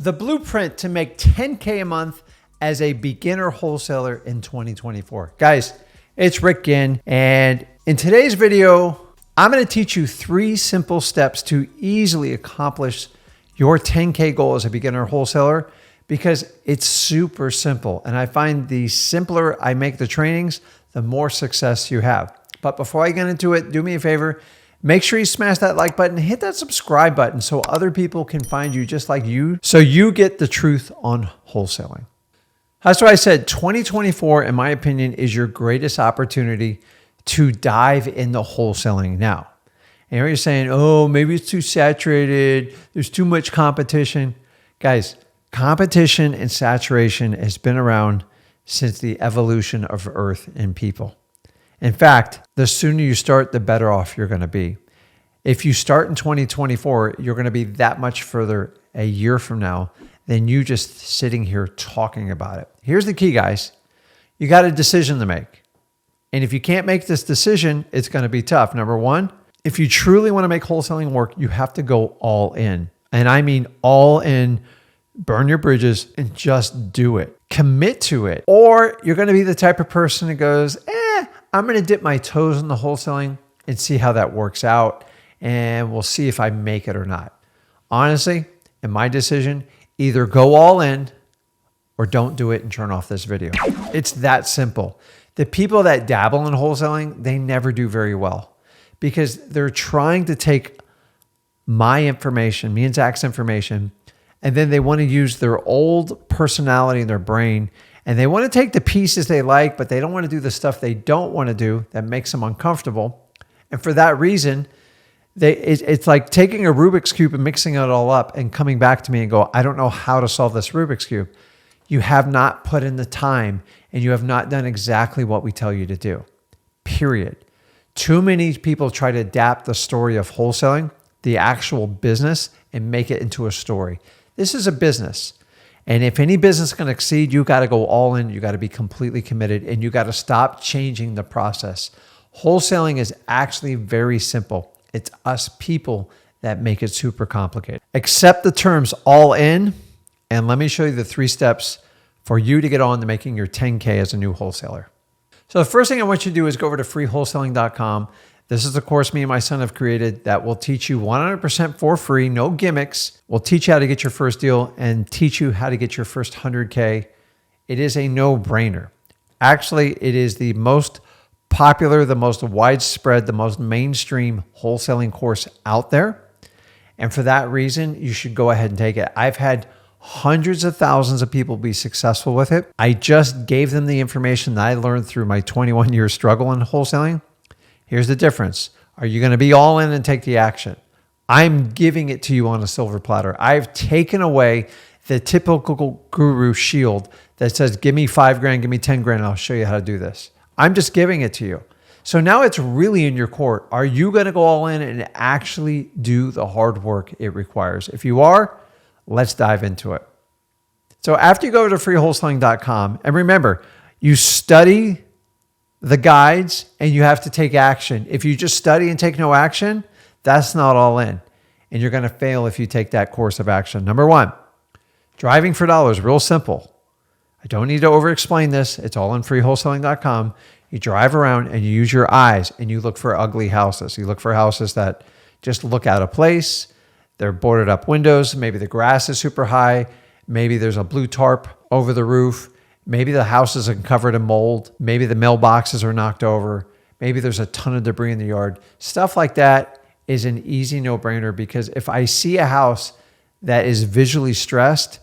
The blueprint to make 10K a month as a beginner wholesaler in 2024. Guys, it's Rick Ginn, and in today's video, I'm going to teach you 3 simple steps to easily accomplish your 10K goal as a beginner wholesaler, because it's super simple. And I find the simpler I make the trainings, the more success you have. But before I get into it, do me a favor. Make sure you smash that like button, hit that subscribe button so other people can find you just like you, so you get the truth on wholesaling. That's why I said 2024, in my opinion, is your greatest opportunity to dive into wholesaling now. And you're saying, oh, maybe it's too saturated, there's too much competition. Guys, competition and saturation has been around since the evolution of Earth and people. In fact, the sooner you start, the better off you're going to be. If you start in 2024, you're going to be that much further a year from now than you just sitting here talking about it. Here's the key, guys. You got a decision to make. And if you can't make this decision, it's going to be tough. Number one, if you truly want to make wholesaling work, you have to go all in. And I mean all in, burn your bridges and just do it. Commit to it. Or you're going to be the type of person that goes, I'm going to dip my toes in the wholesaling and see how that works out. And we'll see if I make it or not. Honestly, in my decision, either go all in or don't do it and turn off this video. It's that simple. The people that dabble in wholesaling, they never do very well because they're trying to take my information, me and Zach's information, and then they want to use their old personality in their brain, and they want to take the pieces they like, but they don't want to do the stuff they don't want to do that makes them uncomfortable. And for that reason, it's like taking a Rubik's Cube and mixing it all up and coming back to me and go, I don't know how to solve this Rubik's Cube. You have not put in the time and you have not done exactly what we tell you to do, period. Too many people try to adapt the story of wholesaling, the actual business, and make it into a story. This is a business. And if any business can exceed, you got to go all in. You got to be completely committed and you got to stop changing the process. Wholesaling is actually very simple. It's us people that make it super complicated. Accept the terms all in. And let me show you the 3 steps for you to get on to making your 10K as a new wholesaler. So the first thing I want you to do is go over to freewholesaling.com. This is the course me and my son have created that will teach you 100% for free, no gimmicks. We'll teach you how to get your first deal and teach you how to get your first 100K. It is a no-brainer. Actually, it is the most popular, the most widespread, the most mainstream wholesaling course out there. And for that reason, you should go ahead and take it. I've had hundreds of thousands of people be successful with it. I just gave them the information that I learned through my 21-year struggle in wholesaling. Here's the difference. Are you going to be all in and take the action? I'm giving it to you on a silver platter. I've taken away the typical guru shield that says, give me 5 grand, give me 10 grand, and I'll show you how to do this. I'm just giving it to you. So now it's really in your court. Are you going to go all in and actually do the hard work it requires? If you are, let's dive into it. So after you go to freewholesaling.com, and remember, you study the guides and you have to take action. If you just study and take no action, that's not all in. And you're going to fail if you take that course of action. Number 1, driving for dollars, real simple. I don't need to over-explain this. It's all on freewholesaling.com. You drive around and you use your eyes and you look for ugly houses. You look for houses that just look out of place. They're boarded up windows. Maybe the grass is super high. Maybe there's a blue tarp over the roof. Maybe the house is covered in mold. Maybe the mailboxes are knocked over. Maybe there's a ton of debris in the yard. Stuff like that is an easy no-brainer, because if I see a house that is visually stressed,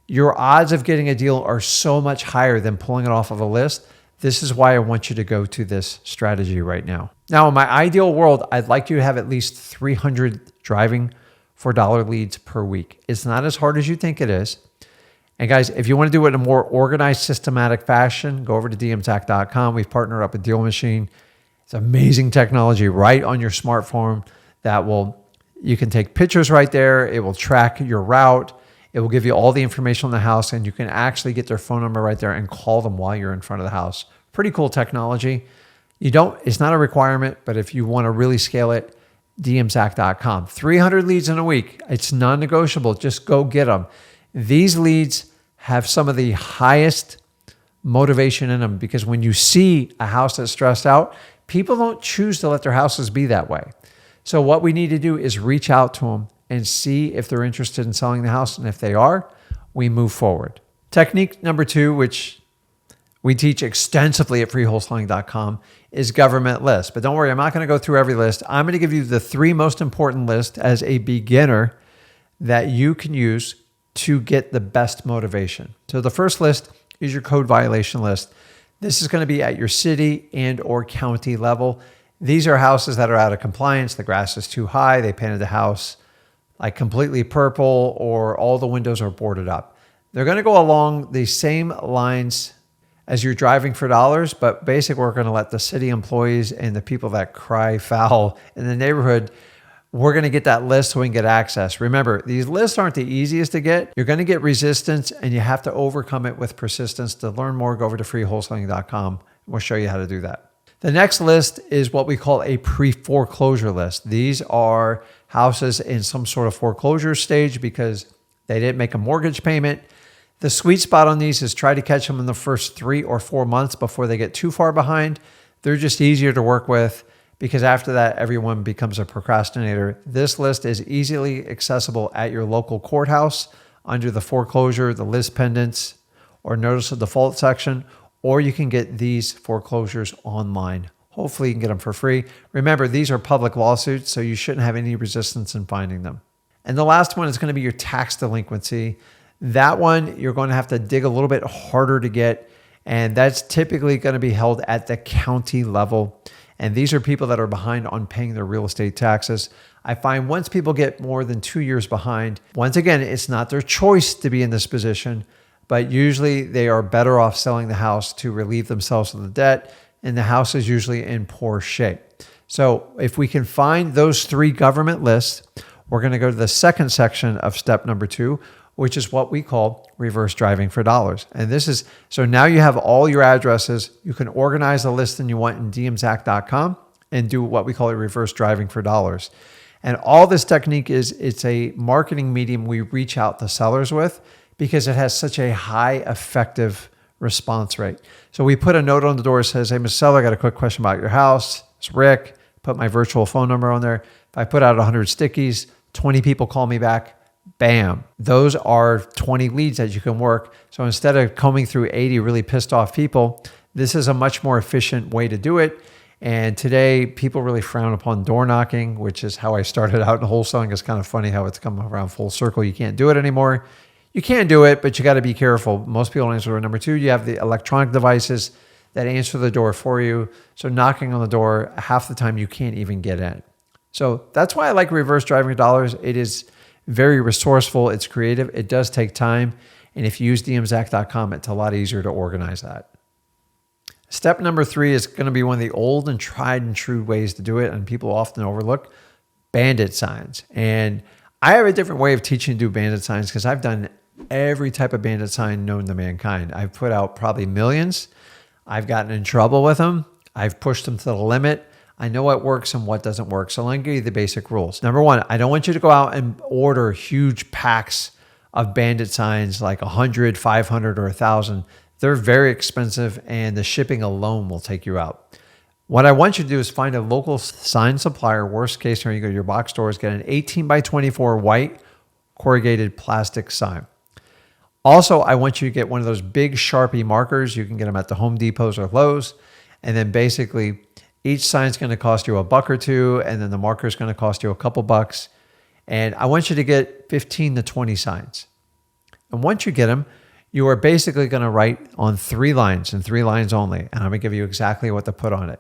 your odds of getting a deal are so much higher than pulling it off of a list. This is why I want you to go to this strategy right now. Now, in my ideal world, I'd like you to have at least 300 driving for dollar leads per week. It's not as hard as you think it is. And guys, if you want to do it in a more organized, systematic fashion, go over to dmzac.com. We've partnered up with Deal Machine. It's amazing technology right on your smartphone that you can take pictures right there. It will track your route. It will give you all the information on the house, and you can actually get their phone number right there and call them while you're in front of the house. Pretty cool technology. It's not a requirement, but if you want to really scale it, dmzac.com. 300 leads in a week. It's non-negotiable. Just go get them. These leads have some of the highest motivation in them, because when you see a house that's stressed out, people don't choose to let their houses be that way. So what we need to do is reach out to them and see if they're interested in selling the house. And if they are, we move forward. Technique number 2, which we teach extensively at freewholesaling.com, is government lists. But don't worry, I'm not going to go through every list. I'm going to give you the 3 most important lists as a beginner that you can use to get the best motivation. So the first list is your code violation list. This is going to be at your city and or county level. These are houses that are out of compliance. The grass is too high. They painted the house like completely purple, or all the windows are boarded up. They're going to go along the same lines as you're driving for dollars, but basically we're going to let the city employees and the people that cry foul in the neighborhood, we're going to get that list so we can get access. Remember, these lists aren't the easiest to get. You're going to get resistance, and you have to overcome it with persistence. To learn more, go over to freewholesaling.com. We'll show you how to do that. The next list is what we call a pre-foreclosure list. These are houses in some sort of foreclosure stage because they didn't make a mortgage payment. The sweet spot on these is try to catch them in the first 3 or 4 months before they get too far behind. They're just easier to work with because after that, everyone becomes a procrastinator. This list is easily accessible at your local courthouse under the foreclosure, the list pendants, or notice of default section, or you can get these foreclosures online. Hopefully you can get them for free. Remember, these are public lawsuits, so you shouldn't have any resistance in finding them. And the last one is going to be your tax delinquency. That one, you're going to have to dig a little bit harder to get, and that's typically going to be held at the county level. And these are people that are behind on paying their real estate taxes. I find once people get more than 2 years behind, once again, it's not their choice to be in this position, but usually they are better off selling the house to relieve themselves of the debt, and the house is usually in poor shape. So if we can find those 3 government lists, we're going to go to the second section of step number 2, which is what we call reverse driving for dollars. And this is, so now you have all your addresses. You can organize the listing you want in dmzac.com and do what we call a reverse driving for dollars. And all this technique is, it's a marketing medium we reach out to sellers with because it has such a high effective response rate. So we put a note on the door that says, hey, Mr. Seller, I got a quick question about your house. It's Rick. Put my virtual phone number on there. If I put out 100 stickies, 20 people call me back. Bam. Those are 20 leads that you can work. So instead of combing through 80 really pissed off people, this is a much more efficient way to do it. And today, people really frown upon door knocking, which is how I started out in wholesaling. It's kind of funny how it's come around full circle. You can't do it anymore. You can do it, but you got to be careful. Most people answer door. Number 2, you have the electronic devices that answer the door for you. So knocking on the door, half the time you can't even get in. So that's why I like reverse driving dollars. It is very resourceful. It's creative. It does take time. And if you use dmzac.com, it's a lot easier to organize that. Step number 3 is going to be one of the old and tried and true ways to do it, and people often overlook bandit signs. And I have a different way of teaching to do bandit signs because I've done every type of bandit sign known to mankind. I've put out probably millions. I've gotten in trouble with them. I've pushed them to the limit. I know what works and what doesn't work. So let me give you the basic rules. Number 1, I don't want you to go out and order huge packs of bandit signs like 100, 500, or 1,000. They're very expensive and the shipping alone will take you out. What I want you to do is find a local sign supplier. Worst case scenario, you go to your box stores, get an 18 by 24 white corrugated plastic sign. Also, I want you to get one of those big Sharpie markers. You can get them at the Home Depots or Lowe's. And then basically each sign's going to cost you $1 or $2, and then the marker is going to cost you a couple bucks. And I want you to get 15 to 20 signs. And once you get them, you are basically going to write on 3 lines and 3 lines only. And I'm going to give you exactly what to put on it.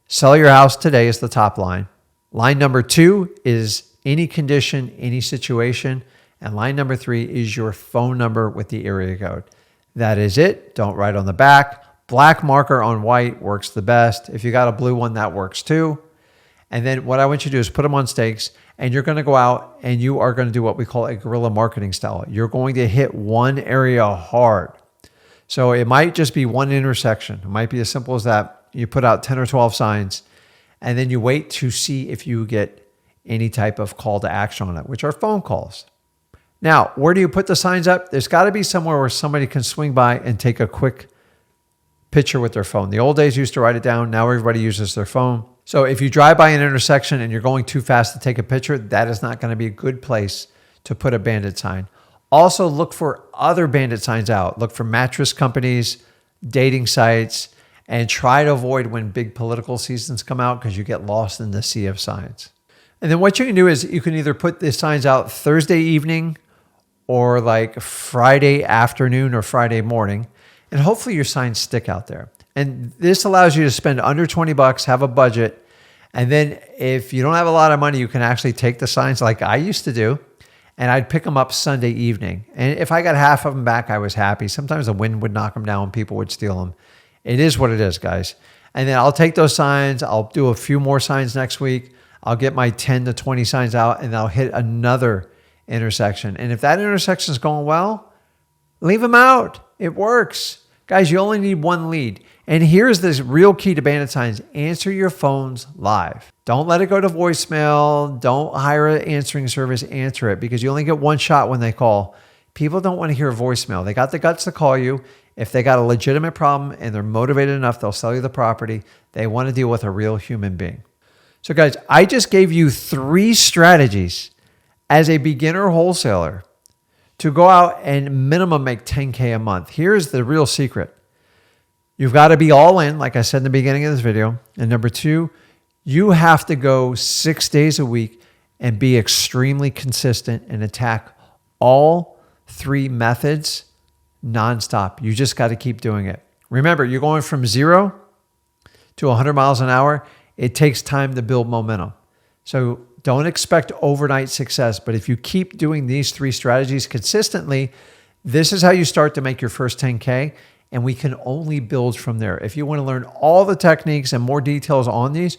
Sell your house today is the top line. Line number 2 is any condition, any situation. And line number 3 is your phone number with the area code. That is it. Don't write on the back. Black marker on white works the best. If you got a blue one, that works too. And then what I want you to do is put them on stakes, and you're going to go out and you are going to do what we call a guerrilla marketing style. You're going to hit one area hard. So it might just be one intersection. It might be as simple as that. You put out 10 or 12 signs, and then you wait to see if you get any type of call to action on it, which are phone calls. Now, where do you put the signs up? There's got to be somewhere where somebody can swing by and take a quick picture with their phone. The old days used to write it down. Now everybody uses their phone. So if you drive by an intersection and you're going too fast to take a picture, that is not going to be a good place to put a bandit sign. Also, look for other bandit signs out. Look for mattress companies, dating sites, and try to avoid when big political seasons come out because you get lost in the sea of signs. And then what you can do is you can either put the signs out Thursday evening or like Friday afternoon or Friday morning, and hopefully your signs stick out there. And this allows you to spend under 20 bucks, have a budget. And then if you don't have a lot of money, you can actually take the signs like I used to do, and I'd pick them up Sunday evening. And if I got half of them back, I was happy. Sometimes the wind would knock them down, people would steal them. It is what it is, guys. And then I'll take those signs. I'll do a few more signs next week. I'll get my 10 to 20 signs out, and I'll hit another intersection. And if that intersection is going well, leave them out. It works. Guys, you only need one lead. And here's this real key to bandit signs. Answer your phones live. Don't let it go to voicemail. Don't hire an answering service. Answer it, because you only get one shot when they call. People don't want to hear a voicemail. They got the guts to call you. If they got a legitimate problem and they're motivated enough, they'll sell you the property. They want to deal with a real human being. So guys, I just gave you 3 strategies as a beginner wholesaler to go out and minimum make 10K a month. Here's the real secret. You've got to be all in, like I said in the beginning of this video. And number 2, you have to go 6 days a week and be extremely consistent and attack all 3 methods nonstop. You just got to keep doing it. Remember, you're going from 0 to 100 miles an hour. It takes time to build momentum. So don't expect overnight success. But if you keep doing these 3 strategies consistently, this is how you start to make your first 10K. And we can only build from there. If you want to learn all the techniques and more details on these,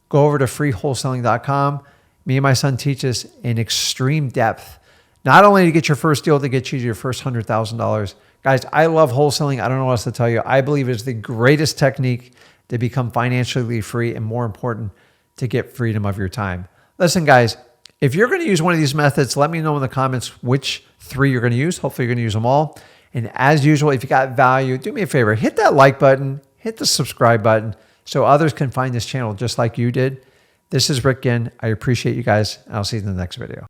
go over to freewholesaling.com. Me and my son teach us in extreme depth, not only to get your first deal, to get you to your first $100,000. Guys, I love wholesaling. I don't know what else to tell you. I believe it's the greatest technique to become financially free, and more important, to get freedom of your time. Listen, guys, if you're going to use one of these methods, let me know in the comments which 3 you're going to use. Hopefully, you're going to use them all. And as usual, if you got value, do me a favor, hit that like button, hit the subscribe button so others can find this channel just like you did. This is Rick Ginn. I appreciate you guys, and I'll see you in the next video.